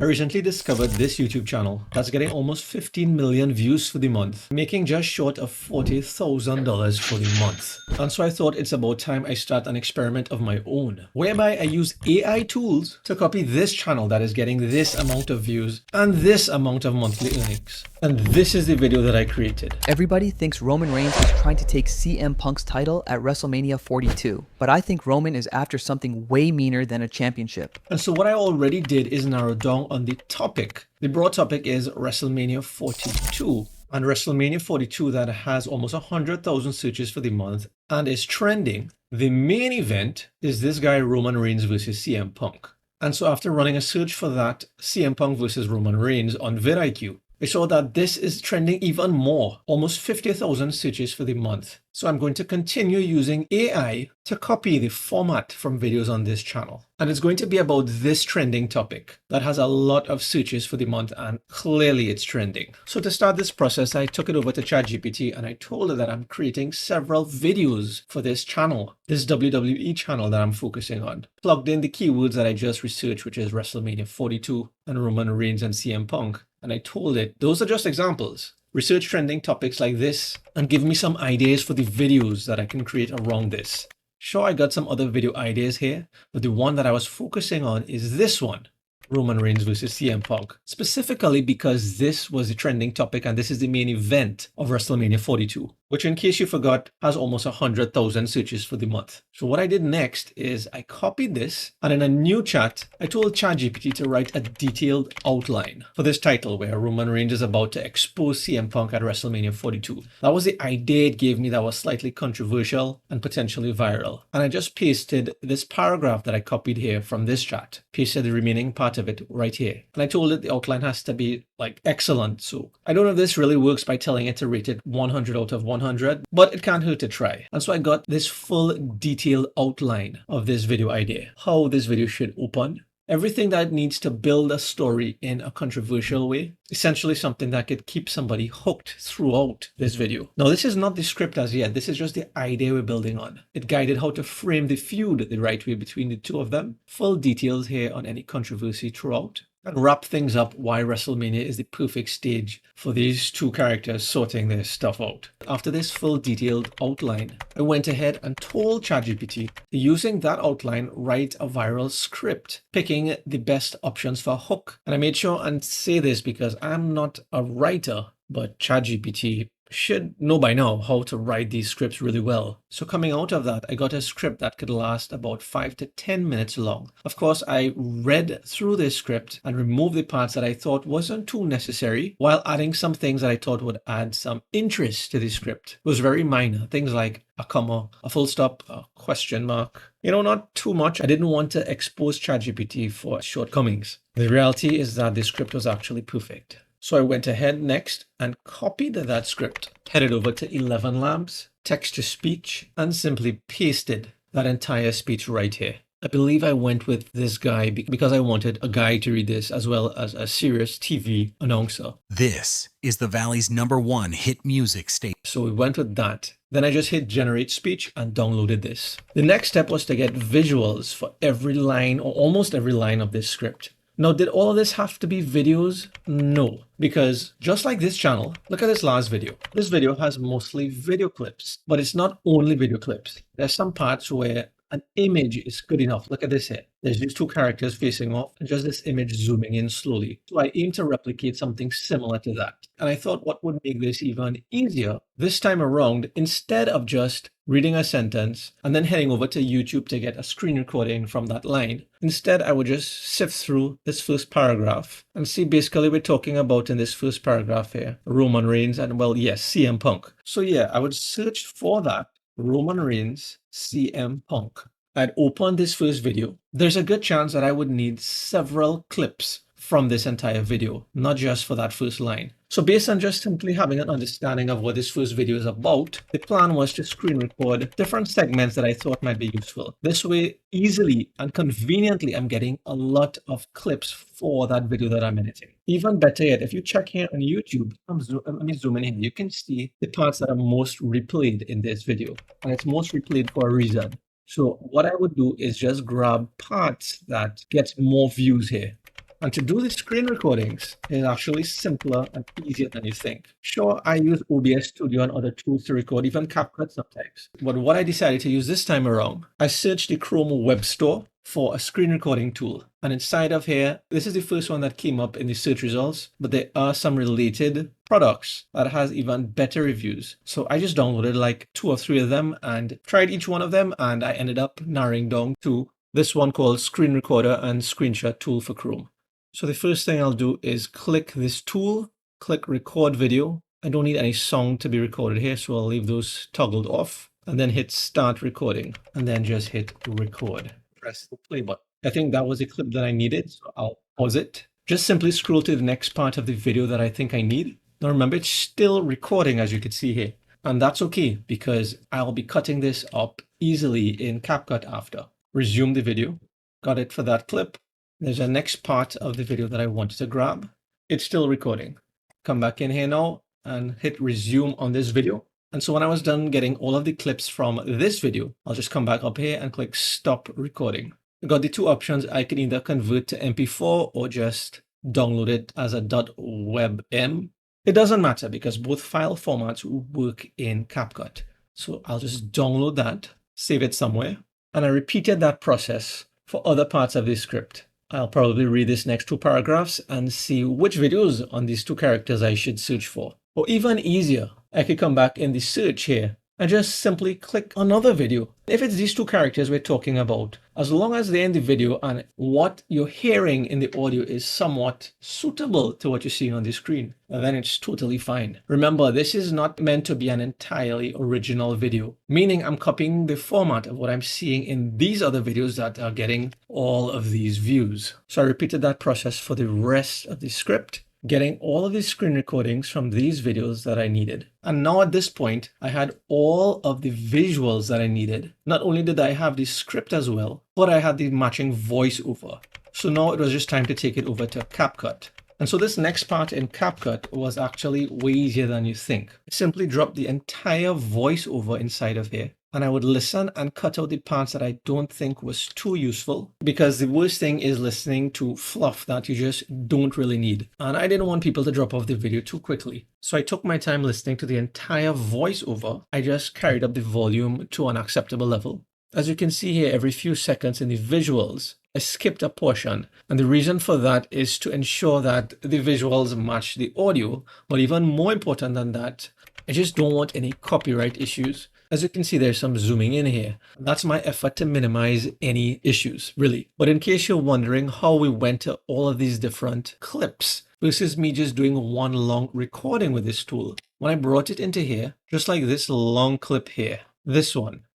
I recently discovered this YouTube channel that's getting almost 15 million views for the month, making just short of $40,000 for the month. And so I thought it's about time I start an experiment of my own, whereby I use AI tools to copy this channel that is getting this amount of views and this amount of monthly earnings. And this is the video that I created. Everybody thinks Roman Reigns is trying to take CM Punk's title at WrestleMania 42, but I think Roman is after something way meaner than a championship. And so what I already did is narrow down on the topic. The broad topic is WrestleMania 42. And WrestleMania 42 that has almost 100,000 searches for the month and is trending. The main event is this guy Roman Reigns versus CM Punk. And so after running a search for that CM Punk versus Roman Reigns on vidIQ, I saw that this is trending even more, almost 50,000 searches for the month. So I'm going to continue using AI to copy the format from videos on this channel. And it's going to be about this trending topic that has a lot of searches for the month and clearly it's trending. So to start this process, I took it over to ChatGPT and I told it that I'm creating several videos for this channel, this WWE channel that I'm focusing on. Plugged in the keywords that I just researched, which is WrestleMania 42 and Roman Reigns and CM Punk. And I told it, those are just examples. Research trending topics like this and give me some ideas for the videos that I can create around this. Sure, I got some other video ideas here, but the one that I was focusing on is this one. Roman Reigns versus CM Punk, specifically because this was the trending topic and this is the main event of WrestleMania 42, which in case you forgot has almost 100,000 searches for the month. So what I did next is I copied this and in a new chat, I told ChatGPT to write a detailed outline for this title where Roman Reigns is about to expose CM Punk at WrestleMania 42. That was the idea it gave me that was slightly controversial and potentially viral. And I just pasted this paragraph that I copied here from this chat, pasted the remaining part of it right here. And I told it the outline has to be like excellent. So I don't know if this really works by telling it to rate it 100 out of 100, but it can't hurt to try. And so I got this full detailed outline of this video idea, how this video should open, everything that needs to build a story in a controversial way, essentially something that could keep somebody hooked throughout this video. Now, this is not the script as yet. This is just the idea we're building on. It guided how to frame the feud the right way between the two of them. Full details here on any controversy throughout. And wrap things up why WrestleMania is the perfect stage for these two characters sorting their stuff out. After this full detailed outline, I went ahead and told ChatGPT using that outline write a viral script, picking the best options for a hook. And I made sure and say this because I'm not a writer, but ChatGPT should know by now how to write these scripts really well. So coming out of that, I got a script that could last about 5 to 10 minutes long. Of course, I read through this script and removed the parts that I thought wasn't too necessary, while adding some things that I thought would add some interest to the script. It was very minor, things like a comma, a full stop, a question mark. You know, not too much. I didn't want to expose ChatGPT for shortcomings. The reality is that the script was actually perfect. So I went ahead next and copied that script, headed over to 11 Labs, text to speech, and simply pasted that entire speech right here. I believe I went with this guy because I wanted a guy to read this as well as a serious TV announcer. This is the Valley's #1 hit music station. So we went with that. Then I just hit generate speech and downloaded this. The next step was to get visuals for every line or almost every line of this script. Now, did all of this have to be videos? No, because just like this channel, look at this last video. This video has mostly video clips, but it's not only video clips. There's some parts where an image is good enough. Look at this here. There's these two characters facing off and just this image zooming in slowly. So I aim to replicate something similar to that. And I thought what would make this even easier this time around, instead of just reading a sentence and then heading over to YouTube to get a screen recording from that line. Instead, I would just sift through this first paragraph and see basically we're talking about in this first paragraph here, Roman Reigns and well, yes, CM Punk. So yeah, I would search for that. Roman Reigns, CM Punk. I'd open this first video. There's a good chance that I would need several clips from this entire video, not just for that first line. So based on just simply having an understanding of what this first video is about, the plan was to screen record different segments that I thought might be useful. This way, easily and conveniently, I'm getting a lot of clips for that video that I'm editing. Even better yet, if you check here on YouTube, let me zoom in here, you can see the parts that are most replayed in this video. And it's most replayed for a reason. So what I would do is just grab parts that get more views here. And to do the screen recordings is actually simpler and easier than you think. Sure, I use OBS Studio and other tools to record, even CapCut sometimes. But what I decided to use this time around, I searched the Chrome Web Store for a screen recording tool. And inside of here, this is the first one that came up in the search results, but there are some related products that has even better reviews. So I just downloaded like 2 or 3 of them and tried each one of them, and I ended up narrowing down to this one called Screen Recorder and Screenshot Tool for Chrome. So the first thing I'll do is click this tool, click record video. I don't need any sound to be recorded here, so I'll leave those toggled off, and then hit start recording, and then just hit record. Press the play button. I think that was the clip that I needed, so I'll pause it. Just simply scroll to the next part of the video that I think I need. Now remember, it's still recording, as you can see here, and that's okay because I'll be cutting this up easily in CapCut after. Resume the video. Got it for that clip. There's a next part of the video that I wanted to grab. It's still recording. Come back in here now and hit resume on this video. And so when I was done getting all of the clips from this video, I'll just come back up here and click stop recording. I got the 2 options. I can either convert to MP4 or just download it as a .webm. It doesn't matter because both file formats work in CapCut. So I'll just download that, save it somewhere. And I repeated that process for other parts of the script. I'll probably read this next 2 paragraphs and see which videos on these 2 characters I should search for. Or even easier, I could come back in the search here and just simply click another video. If it's these 2 characters we're talking about, as long as they're in the video and what you're hearing in the audio is somewhat suitable to what you're seeing on the screen, then it's totally fine. Remember, this is not meant to be an entirely original video, meaning I'm copying the format of what I'm seeing in these other videos that are getting all of these views. So I repeated that process for the rest of the script, getting all of these screen recordings from these videos that I needed. And now at this point, I had all of the visuals that I needed. Not only did I have the script as well, but I had the matching voiceover. So now it was just time to take it over to CapCut. And so this next part in CapCut was actually way easier than you think. I simply dropped the entire voiceover inside of here, and I would listen and cut out the parts that I don't think was too useful, because the worst thing is listening to fluff that you just don't really need. And I didn't want people to drop off the video too quickly. So I took my time listening to the entire voiceover. I just carried up the volume to an acceptable level. As you can see here, every few seconds in the visuals, I skipped a portion. And the reason for that is to ensure that the visuals match the audio. But even more important than that, I just don't want any copyright issues. As you can see, there's some zooming in here. That's my effort to minimize any issues, really. But in case you're wondering how we went to all of these different clips versus me just doing one long recording with this tool, when I brought it into here, just like this long clip here, this one,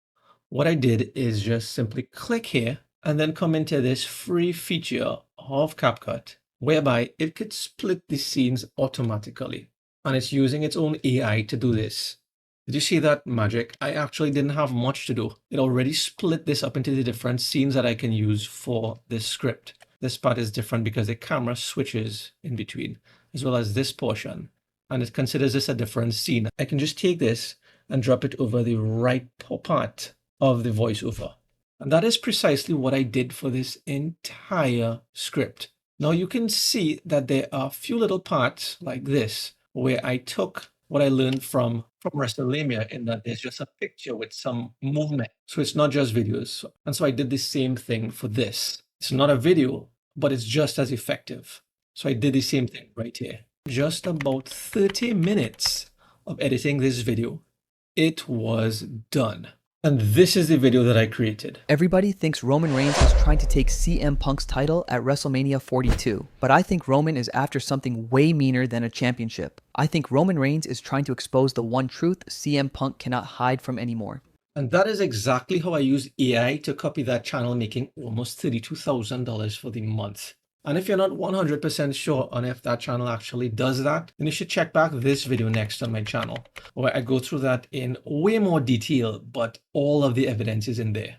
what I did is just simply click here and then come into this free feature of CapCut, whereby it could split the scenes automatically. And it's using its own AI to do this. Did you see that magic? I actually didn't have much to do. It already split this up into the different scenes that I can use for this script. This part is different because the camera switches in between, as well as this portion. And it considers this a different scene. I can just take this and drop it over the right part of the voiceover. And that is precisely what I did for this entire script. Now you can see that there are a few little parts like this, where I took what I learned from WrestleMania, in that there's just a picture with some movement. So it's not just videos. And so I did the same thing for this. It's not a video, but it's just as effective. So I did the same thing right here. Just about 30 minutes of editing this video. It was done. And this is the video that I created. Everybody thinks Roman Reigns is trying to take CM Punk's title at WrestleMania 42, but I think Roman is after something way meaner than a championship. I think Roman Reigns is trying to expose the one truth CM Punk cannot hide from anymore. And that is exactly how I use AI to copy that channel, making almost $32,000 for the month. And if you're not 100% sure on if that channel actually does that, then you should check back this video next on my channel, where I go through that in way more detail, but all of the evidence is in there.